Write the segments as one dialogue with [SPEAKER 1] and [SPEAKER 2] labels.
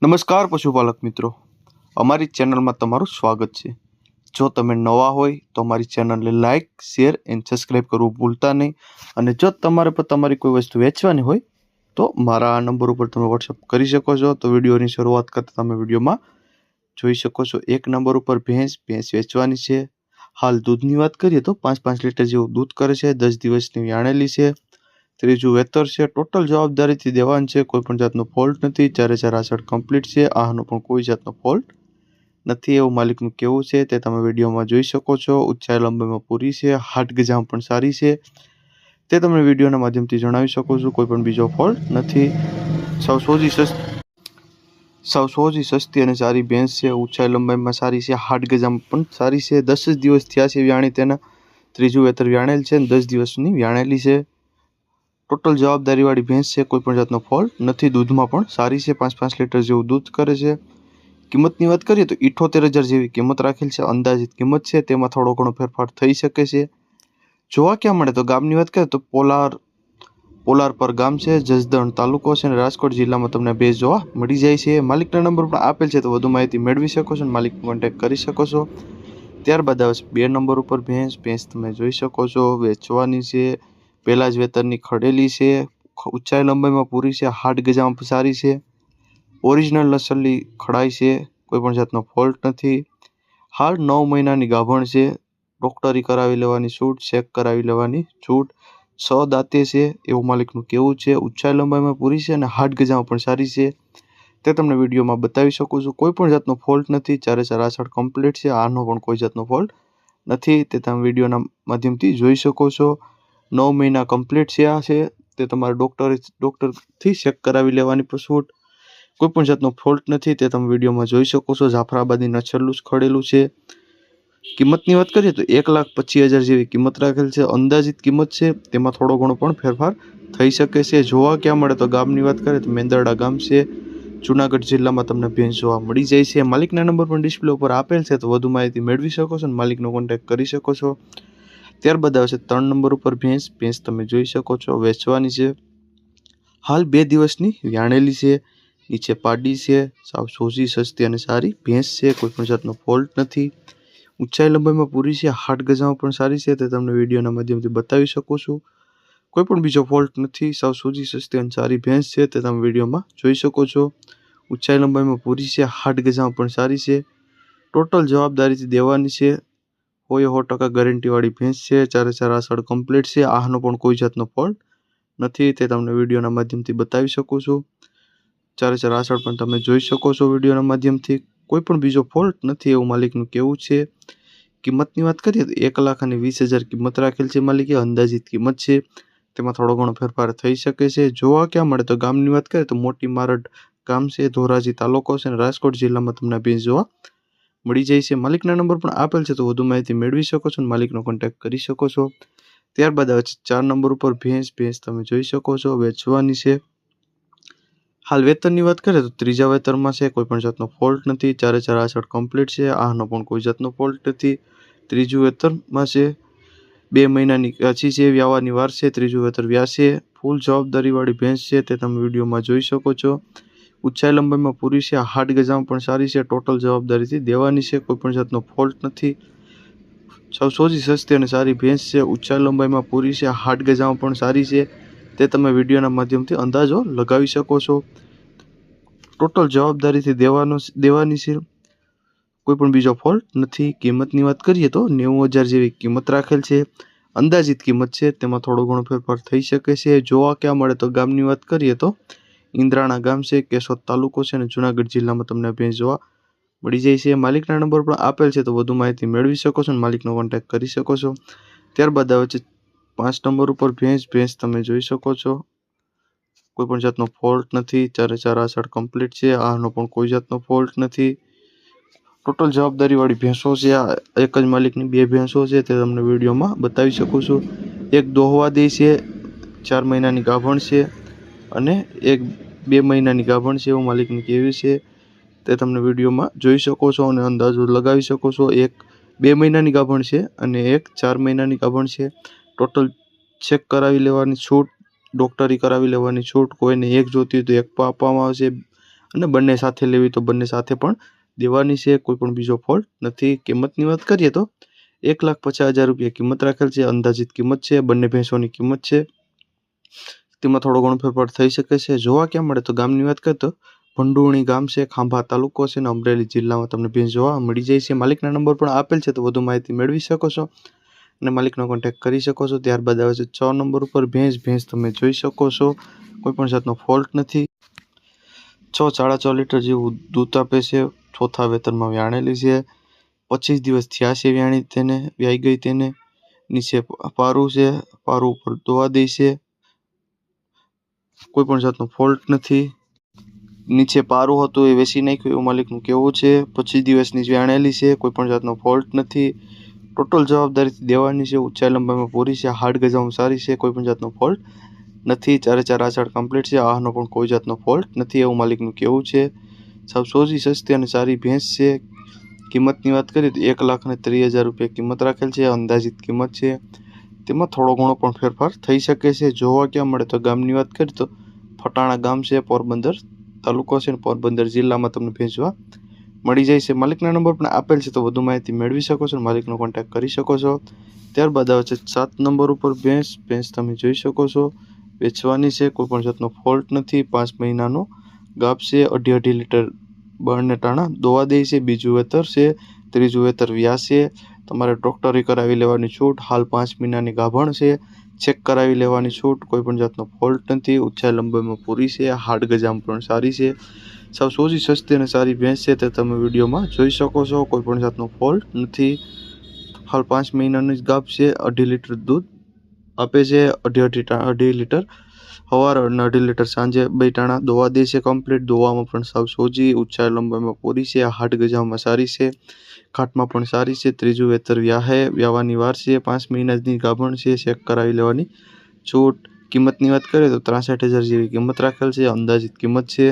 [SPEAKER 1] નમસ્કાર પશુપાલક મિત્રો, અમારી ચેનલમાં તમારું સ્વાગત છે। જો તમે નવા હોય તો અમારી ચેનલને લાઇક, શેર એન્ડ સબસ્ક્રાઇબ કરવું ભૂલતા નહીં। અને જો તમારે પણ તમારી કોઈ વસ્તુ વેચવાની હોય તો મારા આ નંબર ઉપર તમે વોટ્સઅપ કરી શકો છો। તો વિડીયોની શરૂઆત કરતાં તમે વિડીયોમાં જોઈ શકો છો। એક નંબર ઉપર ભેંસ વેચવાની છે। હાલ દૂધની વાત કરીએ તો 5 લીટર જેવું દૂધ કરે છે, 10 દિવસની વ્યાણેલી છે। ત્રીજું વેતર છે, ટોટલ જવાબદારીથી દેવાન છે, કોઈ પણ જાતનો ફોલ્ટ નથી, ચારે ચાર આસળ કમ્પ્લીટ છે, આનો પણ કોઈ જાતનો ફોલ્ટ નથી એવું માલિકનું કહેવું છે। તે તમે વિડીયોમાં જોઈ શકો છો। ઊંચાઈ લંબાઈમાં પૂરી છે, હાટ ગજામ પણ સારી છે, તે તમે વિડીયોના માધ્યમથી જણાવી શકો છો। કોઈ પણ બીજો ફોલ્ટ નથી। સાવ સોજી સસ્તી અને સારી ભેંસ છે। ઊંચાઈ લંબાઈમાં સારી છે, હાટ ગજામ પણ સારી છે। 10 જ દિવસ થયા છે વ્યાણી તેના। ત્રીજું વેતર વ્યાણેલ છે, 10 દિવસની વ્યાણેલી છે। ટોટલ જવાબદારીવાળી ભેંસ છે, કોઈ પણ જાતનો ફોલ્ટ નથી। દૂધમાં પણ સારી છે, 5 લીટર જેવું દૂધ કરે છે। કિંમતની વાત કરીએ તો 78,000 જેવી કિંમત રાખેલ છે, અંદાજિત કિંમત છે, તેમાં થોડો ઘણો ફેરફાર થઈ શકે છે। જોવા ક્યાં મળે તો ગામની વાત કરીએ તો પોલારપર ગામ છે, જસદણ તાલુકો છે અને રાજકોટ જિલ્લામાં તમને ભેંસ જોવા મળી જાય છે। માલિકના નંબર પણ આપેલ છે, તો વધુ માહિતી મેળવી શકો છો અને માલિકનો કોન્ટેક્ટ કરી શકો છો। ત્યારબાદ આવે છે 2 નંબર ઉપર ભેંસ તમે જોઈ શકો છો, વેચવાની છે, પહેલા જ વેતરની ખડેલી છે, ઊંચાઈ લંબાઈમાં પૂરી છે, હાટ ગજામ સારી છે, ઓરિજિનલ નસલની ખડાઈ છે, કોઈ પણ જાતનો ફોલ્ટ નથી। હાલ 9 મહિનાની ગાભણ છે, ડોક્ટરી કરાવી લેવાની છૂટ, ચેક કરાવી લેવાની છૂટ, 6 દાંતે છે એવું માલિકનું કહેવું છે। ઊંચાઈ લંબાઈમાં પૂરી છે અને હાટ ગજામ પણ સારી છે, તે તમને વિડીયોમાં બતાવી શકું છું। કોઈ પણ જાતનો ફોલ્ટ નથી, ચારે ચાર આસળ કમ્પ્લીટ છે, આનો પણ કોઈ જાતનો ફોલ્ટ નથી, તે તમે વિડીયોના માધ્યમથી જોઈ શકો છો। 9 મહિના કમ્પ્લીટ થયા છે, તે તમારે ડૉક્ટરથી ચેક કરાવી લેવાની છૂટ, કોઈ પણ જાતનો ફોલ્ટ નથી, તે તમે વિડીયોમાં જોઈ શકો છો। જાફરાબાદી નછેલું ખડેલું છે। કિંમતની વાત કરીએ તો 1,25,000 જેવી કિંમત રાખેલ છે, અંદાજિત કિંમત છે, તેમાં થોડો ઘણો પણ ફેરફાર થઈ શકે છે। જોવા ક્યાં મળે તો ગામની વાત કરીએ તો મેંદરડા ગામ છે, જુનાગઢ જિલ્લામાં તમને ભેંસ જોવા મળી જાય છે। માલિકના નંબર પણ ડિસ્પ્લે ઉપર આપેલ છે, તો વધુ માહિતી મેળવી શકો છો અને માલિકનો કોન્ટેક્ટ કરી શકો છો। ત્યારબાદ આવશે 3 નંબર ઉપર ભેંસ તમે જોઈ શકો છો, વેચવાની છે, હાલ 2 દિવસની વ્યાણેલી છે, નીચે પાડી છે, સાવ સોજી સસ્તી અને સારી ભેંસ છે, કોઈ પણ જાતનો ફોલ્ટ નથી। ઊંચાઈ લંબાઈમાં પૂરી છે, હાટ ગજામાં પણ સારી છે, તે તમને વિડીયોના માધ્યમથી બતાવી શકું છું। કોઈ પણ બીજો ફોલ્ટ નથી, સાવ સોજી સસ્તી અને સારી ભેંસ છે, તે તમે વિડીયોમાં જોઈ શકો છો। ઊંચાઈ લંબાઈમાં પૂરી છે, હાટ ગજામાં પણ સારી છે, ટોટલ જવાબદારીથી દેવાની છે, 100% ગેરંટીવાળી ભેંસ છે, ચારે ચાર આસળ કમ્પ્લીટ છે, આનો પણ કોઈ જાતનો ફોલ્ટ નથી, તે તમને વિડીયોના માધ્યમથી બતાવી શકું છું। ચારે ચાર આસળ પણ તમે જોઈ શકો છો વિડીયોના માધ્યમથી, કોઈ પણ બીજો ફોલ્ટ નથી એવું માલિકનું કહેવું છે। કિંમતની વાત કરીએ તો 1,20,000 કિંમત રાખેલ છે માલિકે, અંદાજિત કિંમત છે, તેમાં થોડો ઘણો ફેરફાર થઈ શકે છે। જોવા ક્યાં મળે તો ગામની વાત કરીએ તો મોટી મારડ ગામ છે, ધોરાજી તાલુકો છે અને રાજકોટ જિલ્લામાં તમને ભેંસ જોવા મળી જાય છે। માલિકના નંબર પણ આપેલ છે, તો વધુ માહિતી મેળવી શકો છો અને માલિકનો કોન્ટેક્ટ કરી શકો છો। ત્યારબાદ આવે છે 4 નંબર ઉપર ભેંસ તમે જોઈ શકો છો, વેચવાની છે। હાલ વેતરની વાત કરીએ તો ત્રીજા વેતરમાં છે, કોઈ પણ જાતનો ફોલ્ટ નથી, ચારે ચાર આસળ કમ્પ્લીટ છે, આનો પણ કોઈ જાતનો ફોલ્ટ નથી। ત્રીજું વેતરમાં છે, 2 મહિનાની કાચી છે, વ્યાવાની વાર છે, ત્રીજું વેતર વ્યાસે, ફૂલ જવાબદારીવાળી ભેંસ છે, તે તમે વિડીયોમાં જોઈ શકો છો। ઊંચાઈ લંબાઈમાં પૂરી છે, હાટ ગજામ પણ સારી છે, ટોટલ જવાબદારીથી દેવાની છે, કોઈ પણ જાતનો ફોલ્ટ નથી, સાવ સોજી સસ્તી અને સારી ભેંસ છે। ઊંચાઈ લંબાઈમાં પૂરી છે, હાટ ગજામ પણ સારી છે, તે તમે વિડીયોના માધ્યમથી અંદાજો લગાવી શકો છો। ટોટલ જવાબદારીથી દેવાની છે, કોઈ પણ બીજો ફોલ્ટ નથી। કિંમતની વાત કરીએ તો 90,000 જેવી કિંમત રાખેલ છે, અંદાજિત કિંમત છે, તેમાં થોડો ઘણો ફેરફાર થઈ શકે છે। જોવા ક્યાં મળે તો ગામની વાત કરીએ તો ઇન્દ્રાણા ગામ છે, કેશોદ તાલુકો છે અને જુનાગઢ જિલ્લામાં તમને ભેંસ જોવા મળી જાય છે। માલિકના નંબર પણ આપેલ છે, તો વધુ માહિતી મેળવી શકો છો અને માલિકનો કોન્ટેક્ટ કરી શકો છો। ત્યારબાદ આવે છે 5 નંબર ઉપર ભેંસ તમે જોઈ શકો છો, કોઈ પણ જાતનો ફોલ્ટ નથી, ચારે ચાર આસળ કમ્પ્લીટ છે, આનો પણ કોઈ જાતનો ફોલ્ટ નથી। ટોટલ જવાબદારીવાળી ભેંસો છે, આ એક જ માલિકની 2 ભેંસો છે, તે તમને વિડીયોમાં બતાવી શકું છું। એક દોહવા દે છે, 4 મહિનાની ગાભણ છે અને એક 2 મહિનાની ગાભણ છે એવું માલિકનું કહેવું છે, તે તમને વિડીયોમાં જોઈ શકો છો અને અંદાજો લગાવી શકો છો। એક 2 મહિનાની ગાભણ છે અને એક 4 મહિનાની ગાભણ છે, ટોટલ ચેક કરાવી લેવાની છૂટ, ડોક્ટરી કરાવી લેવાની છૂટ, કોઈને એક જોતી હોય તો એક પણ આપવામાં આવશે, અને બંને સાથે લેવી તો બંને સાથે પણ દેવાની છે, કોઈ પણ બીજો ફોલ્ટ નથી। કિંમતની વાત કરીએ તો 1,50,000 રૂપિયા કિંમત રાખેલ છે, અંદાજિત કિંમત છે, બંને ભેંસોની કિંમત છે, તેમાં થોડો ઘણો ફેરફાર થઈ શકે છે। જોવા ક્યાં મળે તો ગામની વાત કરીએ તો ભંડુણી ગામ છે, ખાંભા તાલુકો છે અને અમરેલી જિલ્લામાં તમને ભેંસ જોવા મળી જાય છે। માલિકના નંબર પણ આપેલ છે, તો વધુ માહિતી મેળવી શકો છો અને માલિકનો કોન્ટેક્ટ કરી શકો છો। ત્યારબાદ આવે છે 6 નંબર ઉપર ભેંસ તમે જોઈ શકો છો, કોઈ પણ જાતનો ફોલ્ટ નથી। 6 લીટર જેવું દૂધ આપે છે, ચોથા વેતરમાં વ્યાણેલી છે, 25 દિવસ થયા છે વ્યાઈ ગઈ તેને। નીચે પારું છે, પારું ઉપર દોવા દે છે, કોઈ પણ જાતનો ફોલ્ટ નથી। નીચે પારું હતું એ વેચી નાખ્યું એવું માલિકનું કહેવું છે। 25 દિવસની વ્યાણેલી છે, કોઈ પણ જાતનો ફોલ્ટ નથી। ટોટલ જવાબદારીથી દેવાની છે, ઊંચાઈ લંબાઈમાં પૂરી છે, હાડ ગજામાં સારી છે, કોઈ પણ જાતનો ફોલ્ટ નથી। 4 આછળ કમ્પ્લીટ છે, આનો પણ કોઈ જાતનો ફોલ્ટ નથી એવું માલિકનું કહેવું છે। સાવ સોજી સસ્તી અને સારી ભેંસ છે। કિંમતની વાત કરીએ તો 1,30,000 રૂપિયા કિંમત રાખેલ છે, અંદાજિત કિંમત છે, તેમાં થોડો ઘણો પણ ફેરફાર થઈ શકે છે। જોવા ક્યાં મળે તો ગામની વાત કરીએ તો ફટાણા ગામ છે, પોરબંદર તાલુકો છે, પોરબંદર જિલ્લામાં તમને ભેંસ જોવા મળી જાય છે। માલિકના નંબર પણ આપેલ છે, તો વધુ માહિતી મેળવી શકો છો, માલિકનો કોન્ટેક્ટ કરી શકો છો। ત્યારબાદ આવે છે 7 નંબર ઉપર ભેંસ તમે જોઈ શકો છો, વેચવાની છે, કોઈ પણ જાતનો ફોલ્ટ નથી। 5 મહિનાનો ગાભ છે, 2.5 લીટર બંને ટાણા દોવા દે છે, બીજું વેતર છે, ત્રીજું વેતર વ્યાસ છે। તમારે ડોક્ટરી કરાવી લેવાની છૂટ, હાલ 5 મહિનાની ગાભણ છે, ચેક કરાવી લેવાની છૂટ, કોઈ પણ જાતનો ફોલ્ટ નથી। ઊંચાઈ લંબાઈમાં પૂરી છે, હાડ ગજામ પણ સારી છે, સાવ સોજી સસ્તી અને સારી ભેંસ છે, તે તમે વિડીયોમાં જોઈ શકો છો, કોઈ પણ જાતનો ફોલ્ટ નથી। હાલ 5 મહિનાની જ ગાભ છે, 2.5 લીટર દૂધ આપે છે, 2.5 લીટર સવારે અને 2.5 લીટર સાંજે, 2 ટાણા દોવા દે છે કમ્પ્લીટ। દોવામાં પણ સાવ સોજી, ઊંચાઈ લંબાઈમાં પૂરી છે, હાડ ગજામાં સારી છે, ઘાટમાં પણ સારી છે, ત્રીજું વેતર વ્યાવાની વાર છે, 5 મહિનાની ગાભણ છે, ચેક કરાવી લેવાની છૂટ। કિંમતની વાત કરીએ તો 63,000 જેવી કિંમત રાખેલ છે, અંદાજિત કિંમત છે।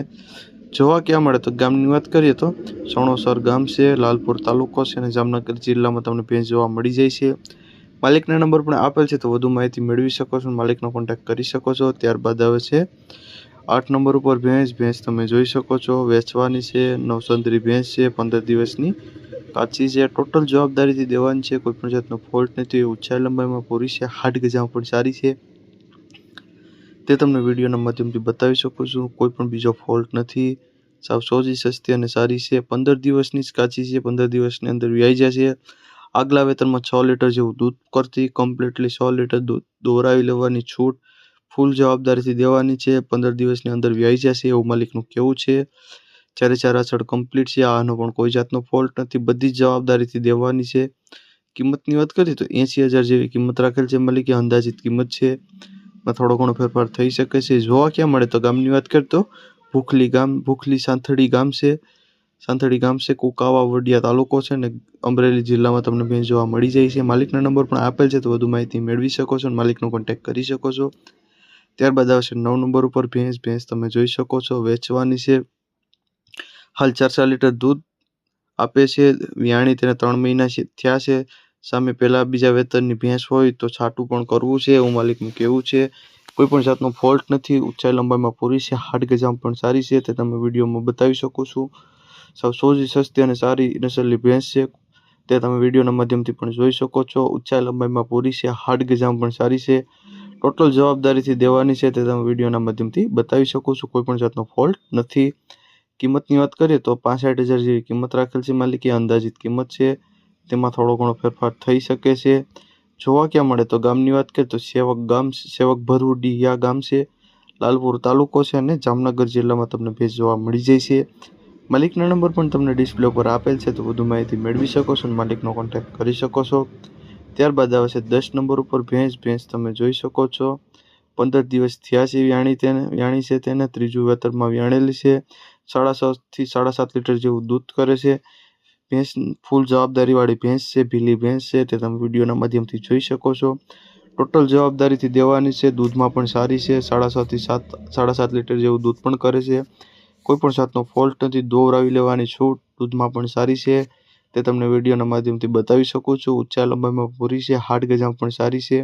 [SPEAKER 1] જોવા ક્યાં મળે તો ગામની વાત કરીએ તો સણોસર ગામ છે, લાલપુર તાલુકો છે અને જામનગર જિલ્લામાં તમને ભેંસ જોવા મળી જાય છે। માલિકના નંબર પણ આપેલ છે, તો વધુ માહિતી મેળવી શકો છો, માલિકનો કોન્ટેક્ટ કરી શકો છો। ત્યારબાદ આવે છે 8 નંબર ઉપર ભેંસ તમે જોઈ શકો છો, વેચવાની છે, નવસંદરી ભેંસ છે, 15 દિવસની કાચી છે, ટોટલ જવાબદારીથી દેવાની છે, કોઈ પણ જાતનો ફોલ્ટ નથી। ઊંચાઈ લંબાઈમાં પૂરી છે, હાડ ગજામાં પણ સારી છે, તે તમને વિડીયોના માધ્યમથી બતાવી શકું છું, કોઈ પણ બીજો ફોલ્ટ નથી। સાવ સોજી સસ્તી અને સારી છે, 15 દિવસની જ કાચી છે, 15 દિવસની અંદર વ્યાઈ જશે। આગલા વેતરમાં 6 લીટર જેવું દૂધ કરતી, કમ્પ્લીટલી 6 લીટર દૂધ દોરાવી લેવાની છૂટ, ફૂલ જવાબદારીથી દેવાની છે, 15 દિવસની અંદર વ્યાઈ જશે એવું માલિકનું કહેવું છે। 4 આછળ કમ્પ્લીટ છે, આનો પણ કોઈ જાતનો ફોલ્ટ નથી, બધી જ જવાબદારીથી દેવાની છે। કિંમતની વાત કરીએ તો 80,000 જેવી કિંમત રાખેલ છે, માલિકે અંદાજિત કિંમત છે, થોડો ઘણો ફેરફાર થઈ શકે છે। જોવા ક્યાં મળે તો ગામની વાત કરીએ તો ભૂખલી સાંથડી ગામ છે, કુકાવા વડિયા તાલુકો છે અને અમરેલી જિલ્લામાં તમને ભેંસ જોવા મળી જાય છે। માલિકના નંબર પણ આપેલ છે, તો વધુ માહિતી મેળવી શકો છો અને માલિકનો કોન્ટેક્ટ કરી શકો છો। ત્યારબાદ આવશે 9 નંબર ઉપર ભેંસ તમે જોઈ શકો છો, વેચવાની છે, હાલ 4 લીટર દૂધ આપે છે, વ્યાણી તેને 3 મહિના થયા છે, સામે પહેલા બીજા વેતરની ભેંસ હોય તો છાટું પણ કરવું છે એવું માલિકનું કહેવું છે। કોઈ પણ જાતનો ફોલ્ટ નથી, ઊંચાઈ લંબાઈમાં પૂરી છે, હાડ ગજામ પણ સારી છે, તે તમે વિડીયોમાં બતાવી શકો છો। સાવ સોજી સસ્તી અને સારી નસલની ભેંસ છે, તે તમે વિડીયોના માધ્યમથી પણ જોઈ શકો છો। ઊંચાઈ લંબાઈમાં પૂરી છે, હાડ ગજામ પણ સારી છે, ટોટલ જવાબદારીથી દેવાની છે, તે તમે વિડીયોના માધ્યમથી બતાવી શકો છો, કોઈ પણ જાતનો ફોલ્ટ નથી। કિંમતની વાત કરીએ તો 65,000 જેવી કિંમત રાખેલ છે, માલિકે અંદાજિત કિંમત છે, તેમાં થોડો ઘણો ફેરફાર થઈ શકે છે। જોવા ક્યાં મળે તો ગામની વાત કરીએ તો સેવક ભરુડિયા ગામ છે, લાલપુર તાલુકો છે અને જામનગર જિલ્લામાં તમને ભેંસ જોવા મળી જાય છે। માલિકના નંબર પણ તમને ડિસ્પ્લે પર આપેલ છે, તો વધુ માહિતી મેળવી શકો છો અને માલિકનો કોન્ટેક્ટ કરી શકો છો। ત્યારબાદ આવે છે 10 નંબર ઉપર ભેંસ તમે જોઈ શકો છો, 15 દિવસ થયા છે વ્યાણી છે, તેને ત્રીજું વેતરમાં વ્યાણેલી છે, 6.5 થી 7.5 લીટર જેવું દૂધ કરે છે। ભેંસ ફૂલ જવાબદારીવાળી ભેંસ છે, ભીલી ભેંસ છે, તે તમે વિડીયોના માધ્યમથી જોઈ શકો છો, ટોટલ જવાબદારીથી દેવાની છે, દૂધમાં પણ સારી છે, 6.5 થી 7.5 લીટર જેવું દૂધ પણ કરે છે, કોઈ પણ જાતનો ફોલ્ટ નથી, દોરાવી લેવાની છૂટ, દૂધમાં પણ સારી છે, તે તમને વિડીયોના માધ્યમથી બતાવી શકું છું। ઊંચાઈ લંબાઈમાં પૂરી છે, હાડ ગજામ પણ સારી છે।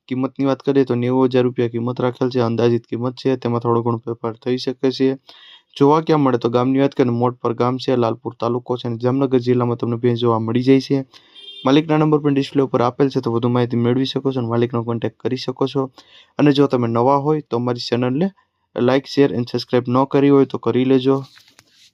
[SPEAKER 1] કિંમતની વાત કરીએ તો 90,000 રૂપિયા કિંમત રાખેલ છે, અંદાજિત કિંમત છે, તેમાં થોડો ઘણો ફેરફાર થઈ શકે છે। જોવા ક્યાં મળે તો ગામની વાત કરીએ મોટપર ગામ છે, લાલપુર તાલુકો છે અને જામનગર જિલ્લામાં તમને ભેંસ જોવા મળી જાય છે. માલિકના નંબર પણ ડિસ્પ્લે ઉપર આપેલ છે, તો વધુ માહિતી મેળવી શકો છો અને માલિકનો કોન્ટેક્ટ કરી શકો છો. અને જો તમે નવા હોય તો અમારી ચેનલને લાઇક, શેર અને સબસ્ક્રાઈબ ન કરી હોય તો કરી લેજો.